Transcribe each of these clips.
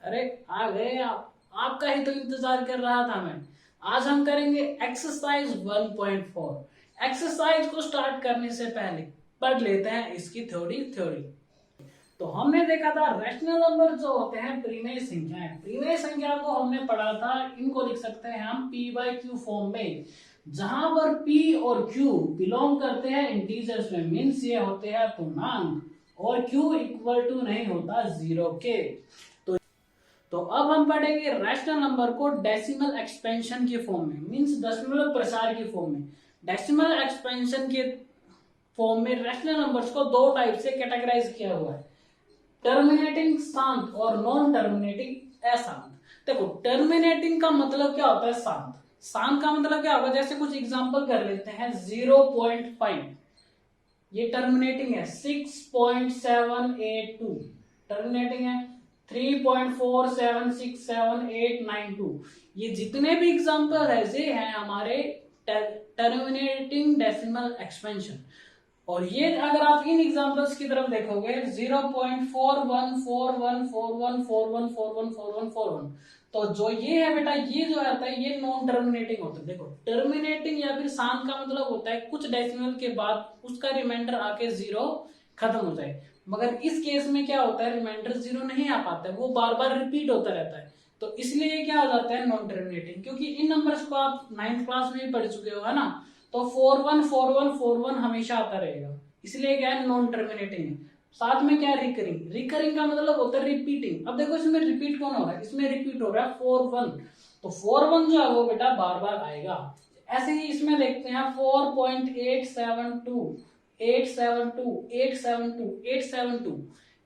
अरे आ गए आप, आपका ही तो इंतजार कर रहा था मैं। आज हम करेंगे एक्सरसाइज 1.4। एक्सरसाइज को स्टार्ट करने से पहले पढ़ लेते हैं इसकी थ्योरी। तो हमने देखा था रैशनल नंबर जो होते हैं प्रीमेय संख्याएं। प्रीमेय संख्या को हमने पढ़ा था, इनको लिख सकते हैं हम p बाई क्यू फॉर्म में, जहां पर p और q बिलोंग करते हैं इंटीजर्स में, मीन्स ये होते हैं पूर्णांक और q इक्वल टू नहीं होता जीरो के। तो अब हम पढ़ेंगे रैशनल नंबर को डेसिमल एक्सपेंशन की फॉर्म में, मींस दशमलव प्रसार की फॉर्म में। डेसिमल एक्सपेंशन के फॉर्म में रैशनल नंबर्स को दो टाइप से कैटेगराइज किया हुआ है, टर्मिनेटिंग शांत और नॉन टर्मिनेटिंग अशांत। देखो टर्मिनेटिंग का मतलब क्या होता है, शांत। शांत का मतलब क्या होगा, जैसे कुछ एग्जांपल कर लेते हैं। 0.5 ये टर्मिनेटिंग है। 6.782 टर्मिनेटिंग है। 3.476789 ये जितने भी एग्जांपल है ये हैं हमारे टर्मिनेटिंग डेसिमल एक्सपेंशन। और ये अगर आप इन एग्जांपल्स की तरफ देखोगे 0.41414141414141 तो जो ये है बेटा, ये जो आता है ये नॉन टर्मिनेटिंग होता है। देखो टर्मिनेटिंग या फिर शांत का मतलब होता है कुछ डेसिमल के बाद उसका रिमाइंडर आके जीरो खत्म हो जाए, मगर इस केस में क्या होता है, रिमाइंडर जीरो नहीं आ पाता है, वो बार बार रिपीट होता रहता है। तो इसलिए क्या हो जाता है, नॉन टर्मिनेटिंग। क्योंकि इन नंबर्स को आप 9th क्लास में भी पढ़ चुके हो, है ना। तो 414141 हमेशा आता रहेगा, इसलिए क्या है, नॉन टर्मिनेटिंग है। साथ में क्या है, रिकरिंग। रिकरिंग का मतलब होता है रिपीटिंग। अब देखो इसमें रिपीट कौन हो रहा है, इसमें रिपीट हो रहा है 41। तो 41 जो है वो बेटा बार बार आएगा। ऐसे ही इसमें देखते हैं 4.872 872 872 872।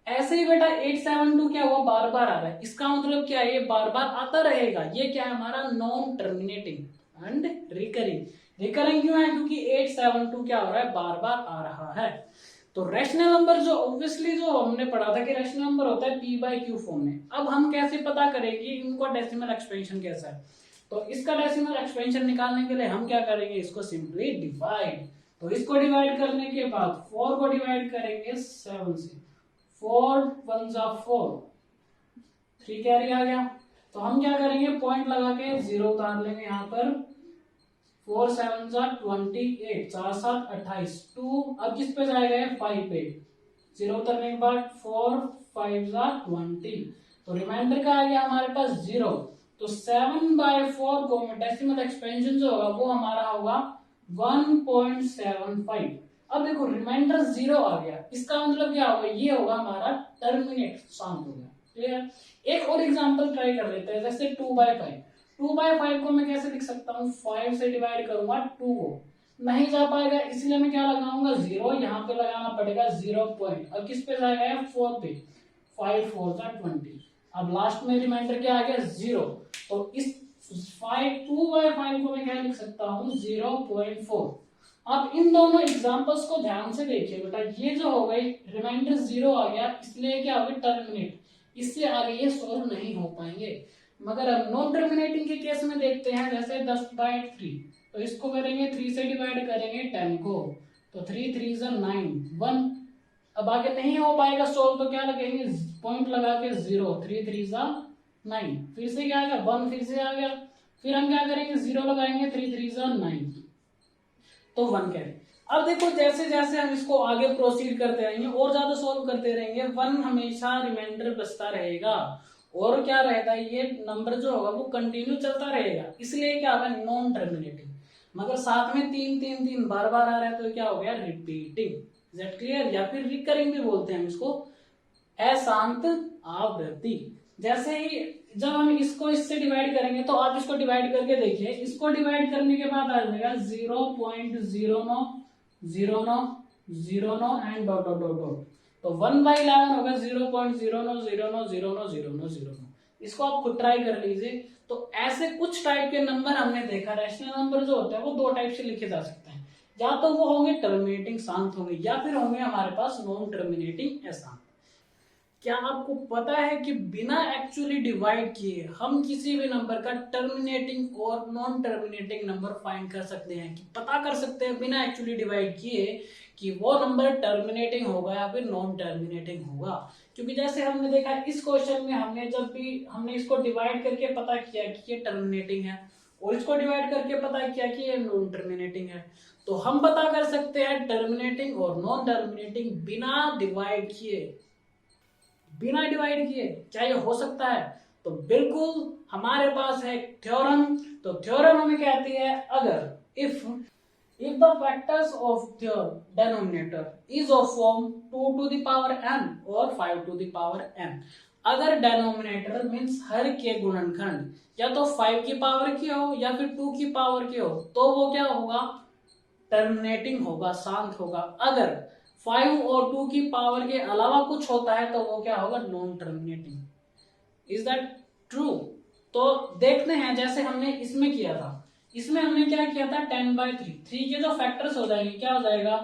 ऐसे ही बेटा 872 क्या हुआ, बार बार आ रहा है, इसका मतलब क्या है, ये बार बार आता रहेगा। ये क्या है, हमारा non terminating and recurring. Recurring क्यों है, क्योंकि 872 क्या हो रहा है, बार बार आ रहा है। तो रैशनल नंबर जो ऑब्वियसली जो हमने पढ़ा था कि रैशनल नंबर होता है p बाई क्यू फॉर्म में। अब हम कैसे पता करेंगे इनको डेसिमल एक्सपेंशन कैसा है, तो इसका डेसिमल एक्सपेंशन निकालने के लिए हम क्या करेंगे, इसको सिंपली डिवाइड। तो इसको डिवाइड करने के बाद 4 को डिवाइड करेंगे 7 से। 4 1 जा 4, 3 कैरी आ गया। तो हम क्या करेंगे, पॉइंट लगा के जीरो उतार लेंगे यहाँ पर। 4 7 जा 28, 4 7 28, 2 अब किस पे जाएगा, 5 पे। जीरो उतरने के बाद 4 5 जा 20, तो रिमाइंडर का आ गया हमारे पास जीरो। तो 7/4 को डेसिमल एक्सपेंशन जो होगा वो हमारा होगा 1.75। अब देखो रिमाइंडर जीरो आ गया, इसका मतलब क्या होगा, ये होगा हमारा टर्मिनेट, शांत हो गया। क्लियर। एक और एग्जांपल ट्राई कर लेते हैं, जैसे 2/5। 2/5 को मैं कैसे लिख सकता हूँ, 5 से डिवाइड करूंगा 2 को, नहीं जा पाएगा, इसलिए मैं क्या लगाऊंगा, जीरो। यहाँ पे लगाना पड़ेगा 0 पॉइंट। अब किस पे जाएगा, 4 पे। 5 4 जा 20। अब लास्ट में रिमाइंडर क्या आ गया, जीरो। तो इस 2/5 को मैं क्या लिख सकता हूँ, 0.4। अब इन दोनों एग्जांपल्स को ध्यान से देखिए बेटा, ये जो हो गई रिमाइंडर जीरो आ गया, इसलिए क्या हो गया, टर्मिनेट। इससे आगे ये सोल्व नहीं हो पाएंगे। मगर अब नॉन टर्मिनेटिंग के केस में देखते हैं, जैसे 10/3, तो इसको करेंगे 3 से डिवाइड करेंगे 10 को, तो 3 3 जा 9 1। अब आगे नहीं हो पाएगा सोल्व, तो क्या लगेंगे, पॉइंट लगा के 0, 3 3 जा 9, फिर से क्या आ गया 1, फिर से आ गया। फिर हम क्या करेंगे, 0 लगाएंगे, 3 3 जा 9, तो 1 कैरी। अब देखो जैसे जैसे हम इसको आगे प्रोसीड करते रहेंगे और ज्यादा सोल्व करते रहेंगे, 1 हमेशा रिमाइंडर बचता रहेगा। और क्या रहता है, ये नंबर जो होगा वो कंटिन्यू चलता रहेगा, इसलिए क्या होगा, नॉन टर्मिनेटिंग। मगर साथ में 3 3 3 बार बार आ रहा है, तो क्या हो गया, रिपीटिंग। Is that clear. या फिर रिकरिंग भी बोलते हैं हम इसको, अशांत आवृत्ति। जैसे ही जब हम इसको इससे डिवाइड करेंगे, तो आप इसको डिवाइड करके देखिए, इसको डिवाइड करने के बाद आ जाएगा 0.090909 and dot dot dot dot. तो 1/11 होगा 0.00000009। इसको आप खुद ट्राई कर लीजिए। तो ऐसे कुछ टाइप के नंबर हमने देखा, रैशनल नंबर जो होते हैं वो दो टाइप से लिखे जा सकते हैं, या तो वो होंगे टर्मिनेटिंग शांत होंगे, या फिर होंगे हमारे पास नॉन टर्मिनेटिंग अशांत। क्या आपको पता है कि बिना एक्चुअली डिवाइड किए हम किसी भी नंबर का टर्मिनेटिंग और नॉन टर्मिनेटिंग नंबर फाइंड कर सकते हैं, कि पता कर सकते हैं बिना एक्चुअली डिवाइड किए कि वो नंबर टर्मिनेटिंग होगा या फिर नॉन टर्मिनेटिंग होगा। क्योंकि जैसे हमने देखा इस क्वेश्चन में, हमने जब भी हमने इसको डिवाइड करके पता किया कि ये टर्मिनेटिंग है और इसको डिवाइड करके पता किया कि ये नॉन टर्मिनेटिंग है, तो हम पता कर सकते हैं टर्मिनेटिंग और नॉन टर्मिनेटिंग बिना डिवाइड किए। बिना डिवाइड किए क्या ये हो सकता है? तो बिल्कुल हमारे पास है थ्योरम। तो थ्योरम हमें कहती है, अगर if the factors of the denominator is of form 2 to the power n और 5 टू द पावर n, अगर डिनोमिनेटर मींस हर के गुणनखंड या तो 5 की पावर की हो या फिर 2 की पावर की हो, तो वो क्या होगा? टर्मिनेटिंग होगा, शांत होगा। अगर 5 और 2 की पावर के अलावा कुछ होता है तो वो क्या होगा? Non terminating. Is that true? तो देखते हैं, जैसे हमने इसमें किया था, इसमें हमने क्या किया था? 10/3, 3 के जो फैक्टर्स हो जाएंगे क्या हो जाएगा?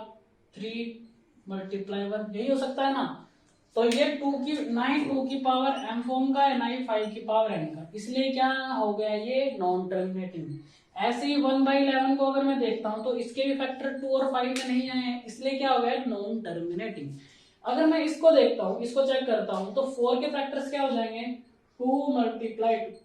3 × 1, यही हो सकता है ना। तो ये 2 की, ना ही 2 की पावर m फॉर्म का है ना ही 5 की पावर n का, इसलिए क्या हो गया? ये नॉन टर्मिनेटिंग। ऐसे ही 1/11 को अगर मैं देखता हूं तो इसके भी फैक्टर 2 और 5 में नहीं आए हैं, इसलिए क्या हो गया? Non terminating. अगर मैं इसको देखता हूं, इसको चेक करता हूं, तो 4 के फैक्टर्स क्या हो जाएंगे? 2 × 2,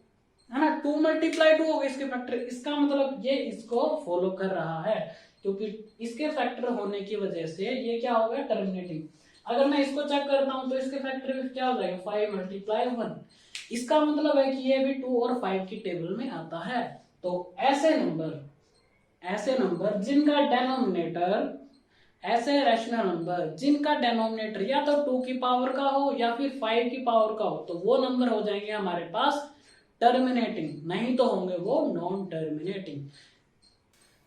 है ना। 2 × 2 हो गए इसके फैक्टर, इसका मतलब ये इसको फॉलो कर रहा है, क्योंकि इसके फैक्टर होने की वजह से ये क्या हो गया? टर्मिनेटिंग। अगर मैं इसको चेक करता हूं तो इसके फैक्टर क्या हो जाएगा? 5 × 1, इसका मतलब है कि ये भी 2 और 5 की टेबल में आता है। तो ऐसे नंबर जिनका डेनोमिनेटर, ऐसे रैशनल नंबर जिनका डेनोमिनेटर या तो 2 की पावर का हो या फिर 5 की पावर का हो, तो वो नंबर हो जाएंगे हमारे पास टर्मिनेटिंग, नहीं तो होंगे वो नॉन टर्मिनेटिंग।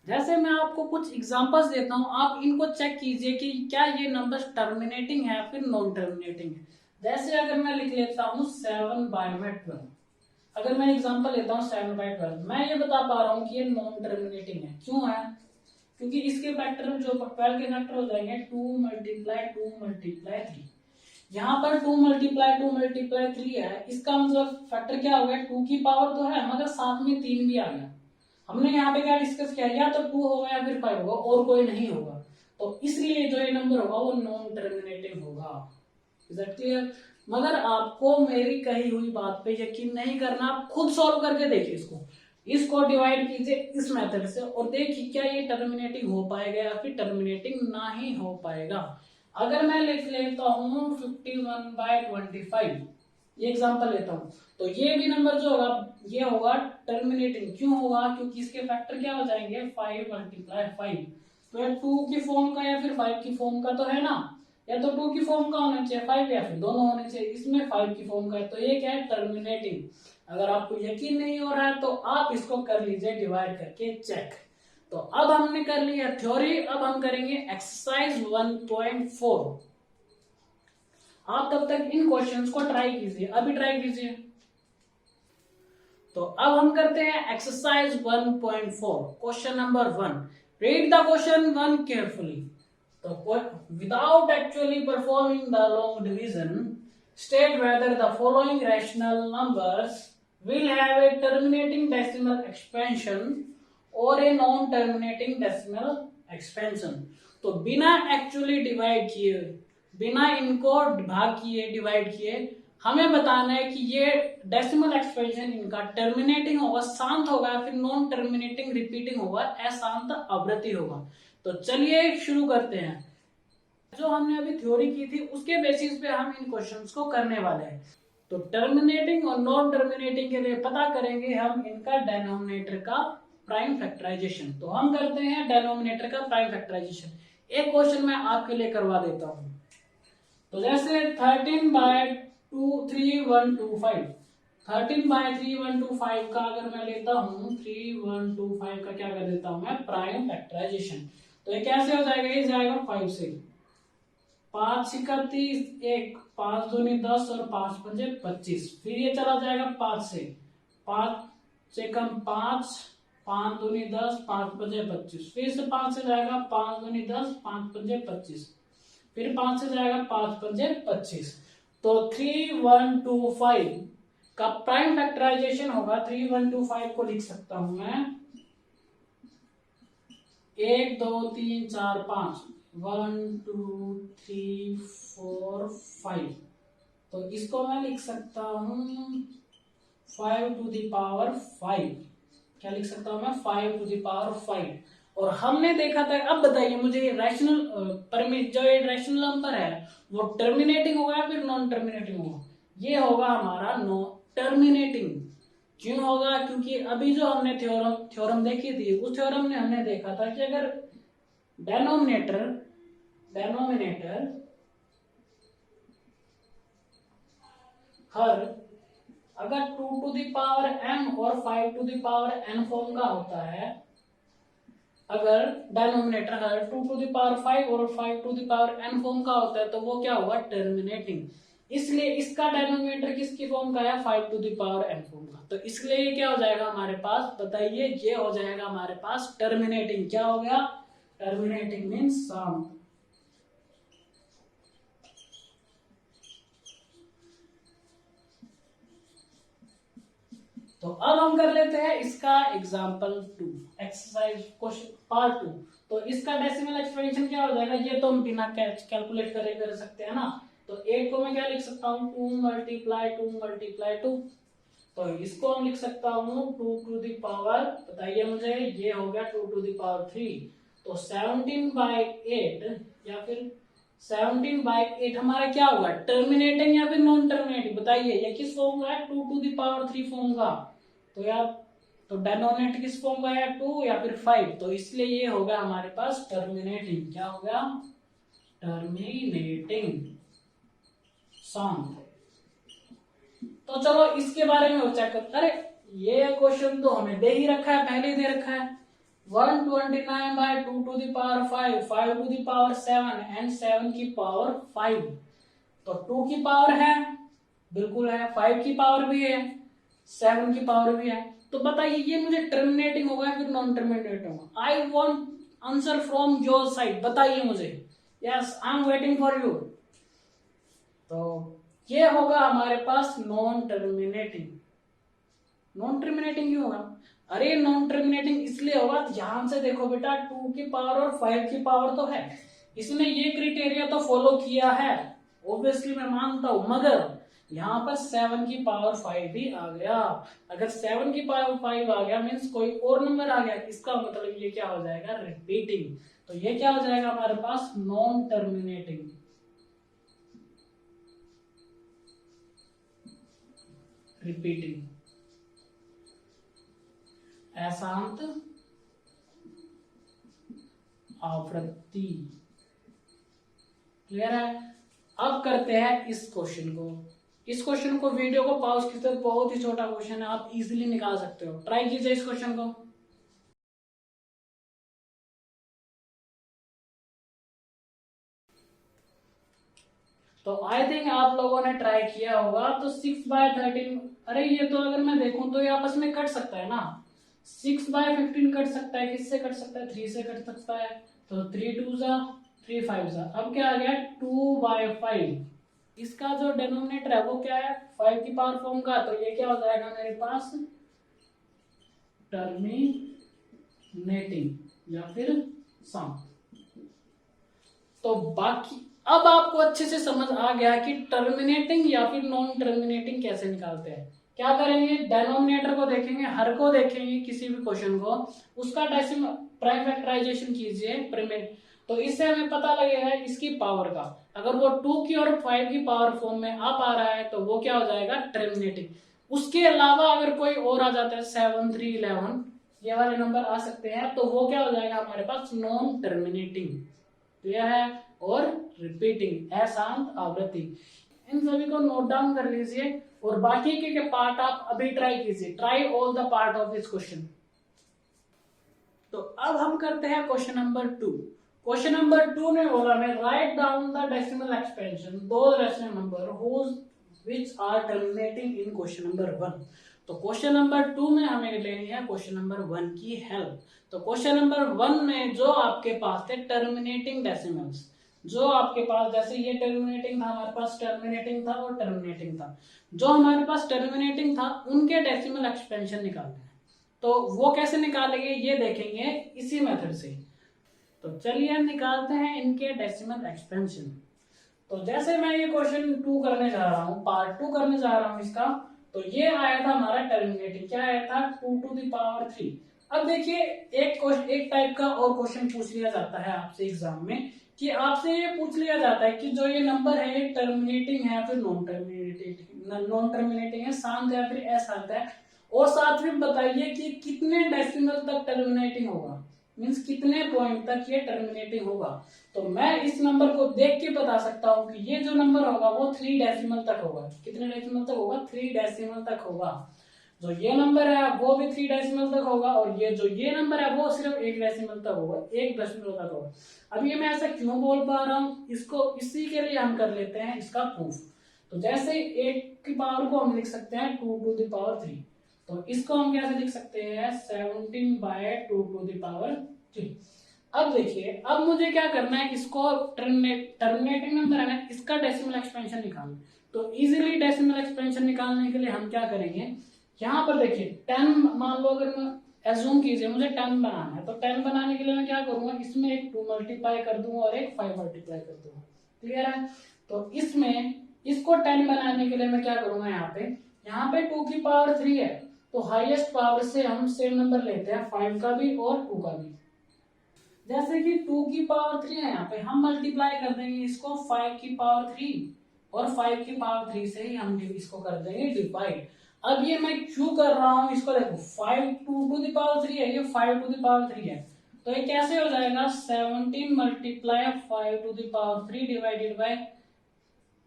जैसे मैं आपको कुछ एग्जांपल्स देता हूं, आप इनको चेक कीजिए कि क्या ये नंबर टर्मिनेटिंग है या फिर नॉन टर्मिनेटिंग है। जैसे अगर मैं लिख लेता हूं 7/12, अगर मैं एग्जांपल लेता हूं 7/12, मैं ये बता पा रहा हूं कि ये नॉन टर्मिनेटिंग है। क्यों है? क्योंकि इसके फैक्टर जो 12 के फैक्टर हो जाएंगे 2 × 2 × 3। यहाँ पर 2 × 2 × 3 है, इसका मतलब फैक्टर क्या हो गया? 2 की पावर तो है मगर साथ में 3 भी आ गया। हमने यहाँ पे क्या डिस्कस किया? या तो 2 होगा या फिर 5 होगा, और कोई नहीं होगा। तो इसलिए जो ये नंबर होगा वो नॉन टर्मिनेटिंग होगा। Is that clear? मगर आपको मेरी कही हुई बात पे यकीन नहीं करना, आप खुद सॉल्व करके देखिए इसको डिवाइड कीजिए इस मेथड से और देखिए क्या ये टर्मिनेटिंग हो पाएगा या फिर टर्मिनेटिंग ना ही हो पाएगा। अगर मैं लिख लेता हूं 51/25, ये एग्जांपल लेता हूं, तो ये भी नंबर जो होगा ये होगा टर्मिनेटिंग। क्यों होगा? क्योंकि इसके फैक्टर क्या हो जाएंगे? 5 × 5। तो ये 2 की फॉर्म का या फिर 5 की फॉर्म का तो है ना, या तो 2 की फॉर्म का होना चाहिए 5, या फिर दोनों होने चाहिए। इसमें 5 की फॉर्म का है, तो ये क्या है? टर्मिनेटिंग। अगर आपको यकीन नहीं हो रहा है तो आप इसको कर लीजिए डिवाइड करके चेक। तो अब हमने कर लिया थ्योरी, अब हम करेंगे एक्सरसाइज 1.4। आप तब तक इन क्वेश्चंस को ट्राई कीजिए, अभी ट्राई कीजिए। तो अब हम करते हैं exercise 1.4, question number 1। Read the question 1 carefully. तो without actually performing the long division, state whether the following rational numbers will have a terminating decimal expansion or a non-terminating decimal expansion। तो बिना actually divide किए, बिना इनको भाग किए, divide किए, हमें बताना है कि ये डेसिमल एक्सपेंशन इनका टर्मिनेटिंग होगा, शांत होगा, या फिर नॉन टर्मिनेटिंग रिपीटिंग होगा, अशांत आवृत्ति होगा। तो चलिए शुरू करते हैं। जो हमने अभी थ्योरी की थी उसके बेसिस पे हम इन क्वेश्चंस को करने वाले हैं। तो टर्मिनेटिंग और नॉन टर्मिनेटिंग के लिए पता करेंगे हम इनका डेनोमिनेटर का प्राइम फैक्टराइजेशन। तो हम करते हैं डेनोमिनेटर का प्राइम फैक्टराइजेशन। एक क्वेश्चन मैं आपके लिए करवा देता हूं। तो जैसे 13/3125, 13/3125 का अगर मैं लेता हूं, 3125 का क्या कर देता हूं मैं? Prime factorization. तो ये कैसे हो जाएगा? ये जाएगा 5 से, 5 × 30, 1, 5 दूनी 10 और 5 पंजे 25। फिर ये चला जाएगा 5 से, 5 से कम 5, 5 दूनी 10, 5 पंजे 25। फिर से 5 से जाएगा, 5 दूनी 10, 5 पंजे 25। फिर 5 से जाएगा 5 पंजे 25। तो 3125 का प्राइम फैक्टराइजेशन होगा, 3125 को लिख सकता हूं मैं 1 2 3 4 5, 1 2 3 4 5। तो इसको मैं लिख सकता हूं 5 टू द पावर 5। क्या लिख सकता हूं मैं? 5 टू द पावर 5। और हमने देखा था, अब बताइए मुझे रैशनल जो ये रैशनल नंबर है वो टर्मिनेटिंग होगा या फिर नॉन टर्मिनेटिंग होगा? ये होगा हमारा नो टर्मिनेटिंग। क्यों होगा? क्योंकि अभी जो हमने थ्योरम देखी थी, उस थ्योरम में हमने देखा था कि अगर डेनोमिनेटर हर अगर 2 टू द पावर m और 5 to the power n form का होता है, अगर डेनोमिनेटर हर 2 टू द पावर 5 और 5 to the power n form का होता है तो वो क्या होगा? टर्मिनेटिंग। इसलिए इसका डेनोमिनेटर किसकी फॉर्म का है? 5 to the power n form का। तो इसलिए ये क्या हो जाएगा हमारे पास? बताइए, ये हो जाएगा हमारे पास टर्मिनेटिंग। क्या हो गया? टर्मिनेटिंग मीन्स शांत। तो अब हम कर लेते हैं इसका एग्जाम्पल 2, एक्सरसाइज क्वेश्चन पार्ट 2। तो इसका डेसिमल एक्सपेंशन क्या हो जाएगा? ये तो हम बिना कैलकुलेट करे कर सकते हैं ना। तो 8 को मैं क्या लिख सकता हूँ? 2 मल्टीप्लाई 2 मल्टीप्लाई 2। तो इसको हम लिख सकता हूँ 2 टू द पावर, बताइए मुझे, ये हो गया 2 टू द पावर 3। तो 17/8 या फिर 17/8 हमारा क्या होगा? टर्मिनेटिंग या फिर नॉन टर्मिनेटिंग? बताइए, ये किस फॉर्म का है? 2 टू द पावर 3 फॉर्म का। तो यार, तो डेनोमिनेटर किस फॉर्म का है? 2 या फिर 5। तो इसलिए ये होगा हमारे पास टर्मिनेटिंग। क्या हो गया? टर्मिनेटिंग शांत। तो चलो इसके बारे में और चेक करते। अरे ये क्वेश्चन तो हमें दे ही रखा है, पहले ही दे रखा है। 129/2 to the power 5, 5 to the power 7 and 7 की पावर 5। तो 2 की पावर है, बिल्कुल है, 5 की पावर भी है, 7 की पावर भी है। तो बताइए ये मुझे टर्मिनेटिंग होगा या फिर नॉन टर्मिनेटिंग होगा? I want answer from your side, बताइए मुझे। Yes, I am waiting for you. तो ये होगा हमारे पास नॉन टर्मिनेटिंग। नॉन टर्मिनेटिंग क्यों होगा? अरे नॉन टर्मिनेटिंग इसलिए होगा, ध्यान से देखो बेटा, 2 की पावर और 5 की पावर तो है, इसने ये क्राइटेरिया तो फॉलो किया है, ऑब्वियसली मैं मानता हूं, मगर यहाँ पर 7 की पावर 5 भी आ गया। अगर 7 की पावर 5 आ गया मीन्स कोई और नंबर आ गया, इसका मतलब ये क्या हो जाएगा? रिपीटिंग। तो ये क्या हो जाएगा हमारे पास? Non terminating. रिपीटिंग, अशांत आवृत्ति। क्लियर है? अब करते हैं इस क्वेश्चन को। इस क्वेश्चन को वीडियो को पॉज कीजिए, बहुत ही छोटा क्वेश्चन है, आप इजीली निकाल सकते हो। ट्राई कीजिए इस क्वेश्चन को। तो आई थिंक आप लोगों ने ट्राई किया होगा। तो 6/13, अरे ये तो अगर मैं देखूं तो ये आपस में कट सकता है ना। 6/15 कट सकता है, किससे कट सकता है? 3 से कट सकता है। तो 3 2 जा 3 5 जा। अब क्या आ गया? 2/5। इसका जो डेनोमिनेटर है वो क्या है? 5 की पावर फॉर्म का। तो ये क्या हो जाएगा मेरे पास? टर्मिनेटिंग या फिर सम। तो बाकी अब आपको अच्छे से समझ आ गया कि टर्मिनेटिंग या फिर नॉन टर्मिनेटिंग कैसे निकालते हैं। क्या करेंगे? डेनोमिनेटर को देखेंगे, हर को देखेंगे, किसी भी क्वेश्चन को, उसका डेसिमल प्राइम फैक्टराइजेशन कीजिए प्रीमेट। तो इससे हमें पता लगेगा इसकी पावर का। अगर वो 2 की और 5 की पावर फॉर्म में आ पा रहा है तो वो क्या हो जाएगा? टर्मिनेटिंग। उसके अलावा अगर कोई और आ जाता है, 7 3 11, ये वाले नंबर आ सकते हैं, तो वो क्या हो जाएगा हमारे पास? Non terminating. क्लियर है? और रिपीटिंग, अशांत आवृत्ति। इन सभी को नोट डाउन कर लीजिए और बाकी के पार्ट आप अभी ट्राई कीजिए। Try all the part of this question. तो अब हम करते हैं क्वेश्चन नंबर 2। क्वेश्चन नंबर 2 ने बोला मैं write down the decimal expansion दो rational number whose which are terminating in question number 1। तो क्वेश्चन नंबर 2 में हमें लेनी है क्वेश्चन नंबर 1 की हेल्प। तो क्वेश्चन नंबर 1 में जो आपके पास थे टर्मिनेटिंग डेसिमल्स, जो आपके पास, जैसे ये टर्मिनेटिंग था, हमारे पास टर्मिनेटिंग था और टर्मिनेटिंग था, जो हमारे पास टर्मिनेटिंग था उनके डेसिमल एक्सपेंशन निकालने हैं। तो वो कैसे निकालेंगे ये देखेंगे इसी मेथड से। तो चलिए हम निकालते हैं इनके डेसिमल एक्सपेंशन। तो जैसे मैं ये क्वेश्चन 2 करने जा रहा हूँ, पार्ट 2 करने जा रहा हूँ इसका, तो ये आया था हमारा टर्मिनेटिंग, क्या आया था 2 to the power 3। अब देखिए एक टाइप का और क्वेश्चन पूछ लिया जाता है आपसे एग्जाम में, कि आपसे ये पूछ लिया जाता है कि जो ये नंबर है ये टर्मिनेटिंग है फिर नॉन टर्मिनेटिंग है, शांत है फिर अशांत है, और साथ में बताइए कि कितने डेसिमल तक टर्मिनेटिंग होगा, मीन्स कितने पॉइंट तक ये टर्मिनेटिंग होगा। तो मैं इस नंबर को देख के बता सकता हूँ कि ये जो नंबर होगा वो 3 डेसिमल तक होगा। कितने डेसिमल तक होगा? 3 डेसिमल तक होगा। जो ये नंबर है वो भी 3 डेसिमल तक होगा, और ये जो ये नंबर है वो सिर्फ 1 डेसिमल तक होगा, 1 डेसिमल तक होगा। अब ये मैं ऐसा क्यों बोल पा रहा हूँ, इसको इसी के लिए हम कर लेते हैं इसका प्रूफ। तो जैसे 8 की पावर को हम लिख सकते हैं 2 to the power 3, तो इसको हम कैसे लिख सकते हैं 17/2 to the power 3। अब देखिए, अब मुझे क्या करना है, इसको टर्मिनेटिंग नंबर है ना, इसका डेसिमल एक्सपेंशन निकालना। तो इजीली डेसिमल एक्सपेंशन निकालने के लिए हम क्या करेंगे, यहाँ पर देखिए 10 मान लो, अगर मैं एज्यूम कीजिए मुझे 10 बनाना है, तो 10 बनाने के लिए मैं क्या करूंगा, इसमें एक 2 मल्टीप्लाई कर दूंगा और एक 5 मल्टीप्लाई कर दूंगा। क्लियर है? तो इसमें इसको 10 बनाने के लिए मैं क्या करूंगा, यहाँ पे 2 की पावर 3 है, तो हाईएस्ट पावर से हम सेम नंबर लेते हैं, 5 का भी और 2 का भी। जैसे कि 2 की पावर 3 है, यहाँ पे हम मल्टीप्लाई कर देंगे इसको 5 की पावर 3, और 5 की पावर 3 से ही हम इसको कर देंगे डिवाइड। अब ये मैं क्यों कर रहा हूं इसको देखो, 5 2 to the power 3 है, ये 5 to the power 3 है, तो ये कैसे हो जाएगा 17 multiply 5 to the power 3 divided by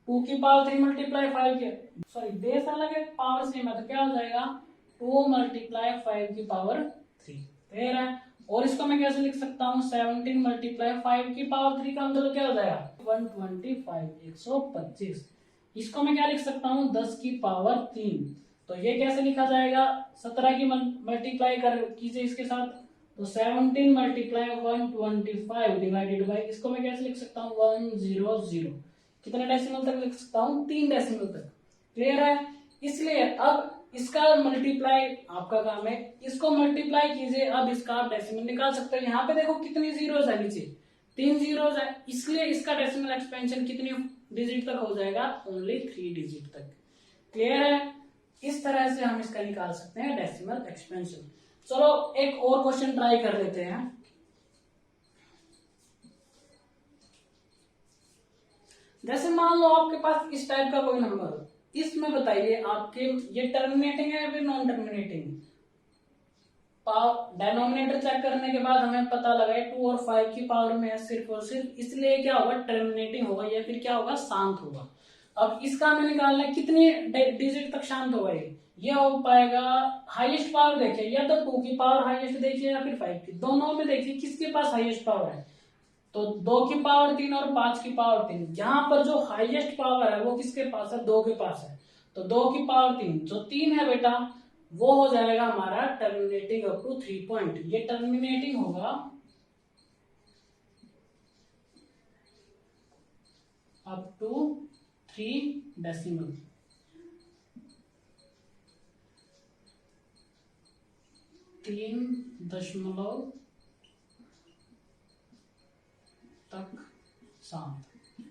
2 की पावर 3 मल्टीप्लाई 5 के, सॉरी बेस अलग है पावर सेम है, तो क्या हो जाएगा 2 मल्टीप्लाई 5 की पावर 3। क्लियर है? और इसको मैं कैसे लिख सकता हूँ 17 मल्टीप्लाई 5 की पावर 3 का मतलब क्या हो जाएगा 125, 125। इसको मैं क्या लिख सकता हूँ 10 की पावर 3। तो ये कैसे लिखा जाएगा, 17 की मल्टीप्लाई कर कीजिए इसके साथ, तो 17 मल्टीप्लाई 125 डिवाइडेड बाई, इसको मैं कैसे लिख सकता हूँ 100। कितने डेसिमल तक लिख सकता हूँ 3 डेसिमल तक। क्लियर है? इसलिए अब इसका मल्टीप्लाई आपका काम है, इसको मल्टीप्लाई कीजिए, अब इसका आप डेसिमल निकाल सकते हो। यहाँ पे देखो कितनी जीरोस है, नीचे 3 जीरोस है, इसलिए इसका डेसिमल एक्सपेंशन कितनी डिजिट तक हो जाएगा, ओनली 3 डिजिट तक। क्लियर है? इस तरह से हम इसका निकाल सकते हैं डेसिमल एक्सपेंशन। चलो एक और क्वेश्चन ट्राई कर लेते हैं। जैसे मान लो आपके पास इस टाइप का कोई नंबर हो, इसमें बताइए आपके ये टर्मिनेटिंग है या फिर नॉन टर्मिनेटिंग। डेनोमिनेटर चेक करने के बाद हमें पता लगा 2 और 5 की पावर में है सिर्फ और सिर्फ, इसलिए क्या होगा टर्मिनेटिंग होगा या फिर क्या होगा शांत होगा। अब इसका हमें निकालना है कितनी डिजिट तक शांत होगा ये हो पाएगा, हाईएस्ट पावर देखिए, या तो 2 की पावर हाईएस्ट देखिए या फिर 5 की, दोनों में देखिए किसके पास हाईएस्ट पावर है। तो 2 की पावर 3 और 5 की पावर 3, यहाँ पर जो हाईएस्ट पावर है वो किसके पास है, 2 के पास है। तो 2 की पावर 3 जो 3 है बेटा, वो हो जाएगा हमारा टर्मिनेटिंग अप टू 3 पॉइंट, ये टर्मिनेटिंग होगा अप टू 3 डेसिमल। तीन दशमलव तक शांत,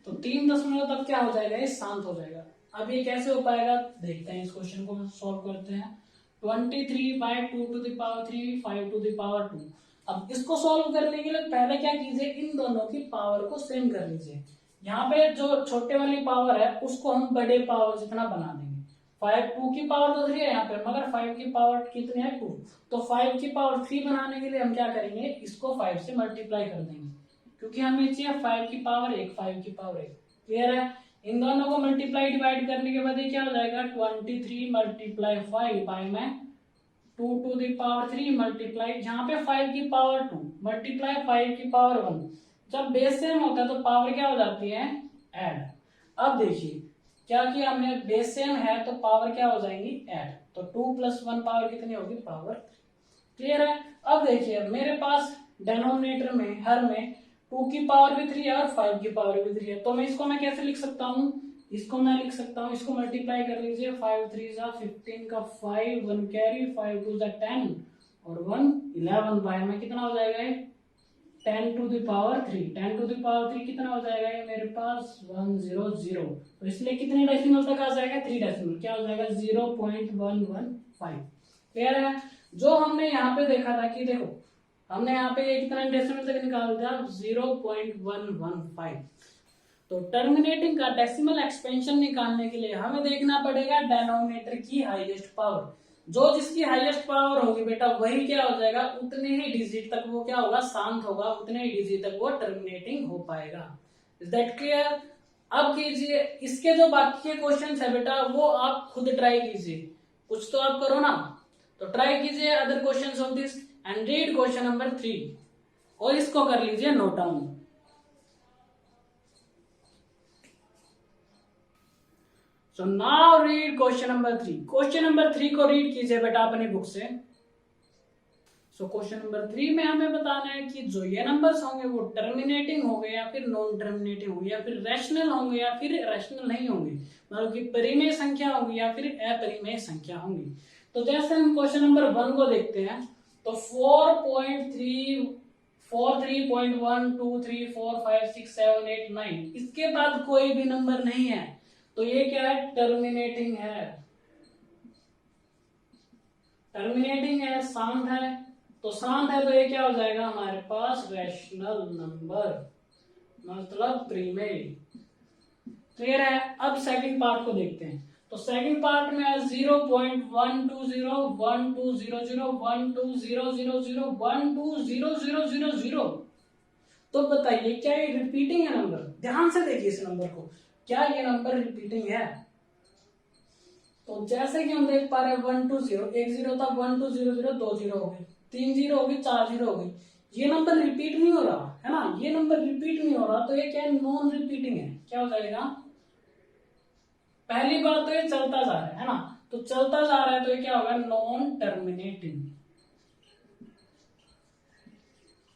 तो 3 दशमलव तक क्या हो जाएगा, ये शांत हो जाएगा। अब ये कैसे हो पाएगा देखते हैं, इस क्वेश्चन को सॉल्व करते हैं। 23/2 to the power 3 5 to the power 2। अब इसको सॉल्व करने के लिए पहले क्या कीजिए, इन दोनों की पावर को सेम कर लीजिए। यहाँ पे जो छोटे वाली पावर है उसको हम बड़े पावर जितना बना देंगे। 2 की पावर तो 3 है यहाँ पे, मगर 5 की पावर कितनी है 2, तो 5 की पावर 3 बनाने के लिए हम क्या करेंगे, इसको 5 से मल्टीप्लाई कर देंगे, क्योंकि हमें चाहिए 5 की पावर 1, 5 की पावर 1। क्लियर है? इन दोनों को मल्टीप्लाई डिवाइड करने के बाद ये क्या हो जाएगा 23 मल्टीप्लाई 5 बाय में 2 to the power 3 मल्टीप्लाई, यहाँ पे 5 की पावर 2 मल्टीप्लाई 5 की पावर 1। जब बेस सेम होता है तो पावर क्या हो जाती है ऐड। अब देखिए क्या किया हमने, बेस सेम है तो पावर क्या हो जाएंगी ऐड, तो 2 + 1 पावर कितनी होगी पावर। क्लियर है? अब देखिए मेरे पास डेनोमिनेटर में हर में 2 की पावर भी 3 है और 5 की पावर भी 3 है। तो मैं इसको मैं कैसे लिख सकता हूँ, इसको मैं लिख सकता हूँ, इसको मल्टीप्लाई कर लीजिए, 5 3 जा 15 का 5, 1 कैरी, 5 2 जा 10 और 1 11 बाय में कितना हो जाएगा ये 10 to the power 3, 10 to the power 3 कितना हो जाएगा ये मेरे पास 100। तो इसलिए कितने डेसिमल तक आ जाएगा 3 डेसिमल, क्या हो जाएगा 0.115। क्लियर है। जो हमने यहाँ पे देखा था कि देखो हमने यहाँ पे कितना डेसिमल तक निकाल दिया 0.115। तो टर्मिनेटिंग का डेसिमल एक्सपेंशन निकालने के लिए हमें देखना पड़ेगा डेनोमिनेटर की हाईएस्ट पावर। जो जिसकी हाईएस्ट पावर होगी बेटा वही क्या हो जाएगा, उतने ही डिजिट तक वो क्या होगा, शांत होगा, उतने ही डिजिट तक वो टर्मिनेटिंग हो पाएगा। Is that clear. अब कीजिए इसके जो बाकी के क्वेश्चंस है बेटा वो आप खुद ट्राई कीजिए, कुछ तो आप करो ना, तो ट्राई कीजिए other questions of this and read question number 3 और इसको कर लीजिए note down. So now read question number 3। Question number 3 को रीड कीजिए बेटा अपनी बुक से। सो क्वेश्चन नंबर 3 में हमें बताना है कि जो ये नंबर्स होंगे वो टर्मिनेटिंग होंगे या फिर नॉन टर्मिनेटिंग होंगे या फिर रैशनल होंगे या फिर रैशनल नहीं होंगे, मतलब कि परिमेय संख्या होंगी या फिर अपरिमेय संख्या होंगी। तो जैसे हम क्वेश्चन नंबर 1 को देखते हैं तो 4.3 43.1 2 3 4 5 6 7 8 9 इसके बाद कोई भी नंबर नहीं है, तो ये क्या है टर्मिनेटिंग है, टर्मिनेटिंग है, शांत है। तो शांत है तो ये क्या हो जाएगा हमारे पास रैशनल नंबर, मतलब परिमेय। क्लियर है। अब सेकंड पार्ट को देखते हैं। तो सेकंड पार्ट में है 0.120 1200 1200 120000। तो बताइए क्या ये रिपीटिंग है नंबर? ध्यान से देखिए इस नंबर को, क्या ये नंबर रिपीटिंग है? तो जैसे कि हम देख पा रहे हैं 1 2 0 1 0 था, 1 2 0 0 2 0 हो गई, 3 0 हो गई, 4 0 हो गई। ये नंबर रिपीट नहीं हो रहा है ना, ये नंबर रिपीट नहीं हो रहा, तो ये क्या है नॉन रिपीटिंग है। क्या हो जाएगा? पहली बात तो ये चलता जा रहा है ना, तो चलता जा रहा है तो ये क्या होगा नॉन टर्मिनेटिंग।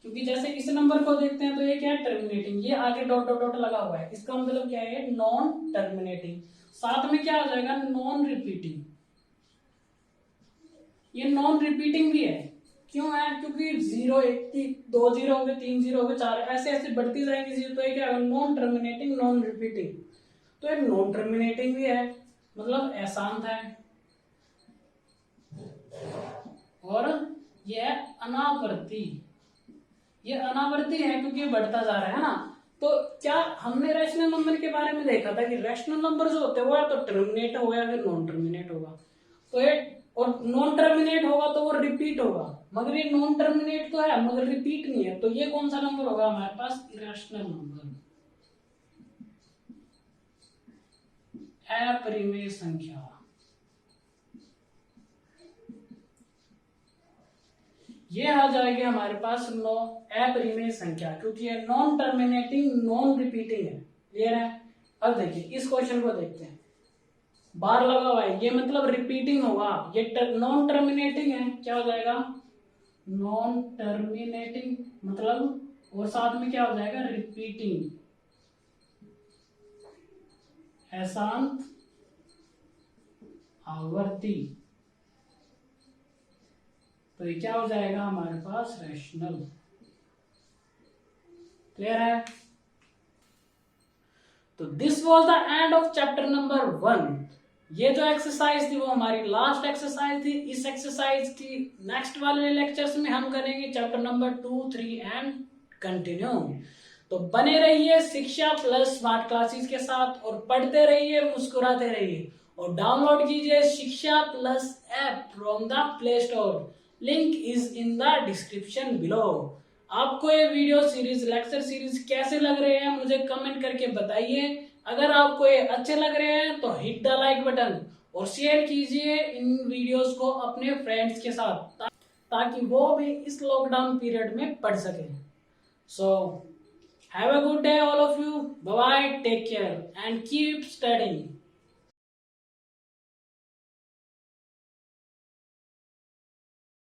क्योंकि जैसे इस नंबर को देखते हैं तो ये क्या है टर्मिनेटिंग, ये आगे डॉट डॉट डॉट लगा हुआ है, इसका मतलब क्या है नॉन टर्मिनेटिंग। साथ में क्या आ जाएगा नॉन रिपीटिंग। ये नॉन रिपीटिंग भी है, क्यों है? क्योंकि 0 1 2 0 हो गए, 3 0 हो गए, 4 ऐसे ऐसे बढ़ती जाएंगी जीरो, तो ये क्या है नॉन टर्मिनेटिंग नॉन रिपीटिंग। तो ये नॉन टर्मिनेटिंग भी है, मतलब अशांत है, और यह अनावर्ती, ये अनावर्ती है क्योंकि ये बढ़ता जा रहा है ना। तो क्या हमने रैशनल नंबर के बारे में देखा था कि रैशनल नंबर जो होते हैं वो या तो टर्मिनेट होगा या फिर नॉन टर्मिनेट होगा। तो ये और नॉन टर्मिनेट होगा तो वो रिपीट होगा, मगर ये नॉन टर्मिनेट तो है मगर रिपीट नहीं है। तो ये कौन सा नंबर होगा हमारे पास? इरेशनल नंबर, अपरिमेय संख्या। ये आ जाएगी हमारे पास अपरिमेय संख्या, क्योंकि ये नॉन टर्मिनेटिंग नॉन रिपीटिंग है। क्लियर है। अब देखिए इस क्वेश्चन को देखते हैं, बार लगा हुआ है, ये मतलब रिपीटिंग होगा, ये नॉन टर्मिनेटिंग है, क्या हो जाएगा नॉन टर्मिनेटिंग, मतलब और साथ में क्या हो जाएगा रिपीटिंग, अशांत आवर्ती। तो ये क्या हो जाएगा हमारे पास रैशनल। क्लियर है। तो this was the end of chapter number 1। ये जो एक्सरसाइज थी वो हमारी लास्ट एक्सरसाइज थी। इस एक्सरसाइज की नेक्स्ट वाले लेक्चर्स में हम करेंगे चैप्टर नंबर 2 3 एंड कंटिन्यू। तो बने रहिए शिक्षा प्लस स्मार्ट क्लासेस के साथ और पढ़ते रहिए, मुस्कुराते रहिए, और डाउनलोड कीजिए शिक्षा plus app from the play store. Link is in the description below. आपको ये वीडियो सीरीज लेक्चर सीरीज कैसे लग रहे हैं मुझे कमेंट करके बताइए। अगर आपको ये अच्छे लग रहे हैं तो हिट द लाइक बटन और शेयर कीजिए इन वीडियोस को अपने फ्रेंड्स के साथ, ताकि वो भी इस लॉकडाउन पीरियड में पढ़ सकें। So have a good day all of you, bye bye, take care and keep studying.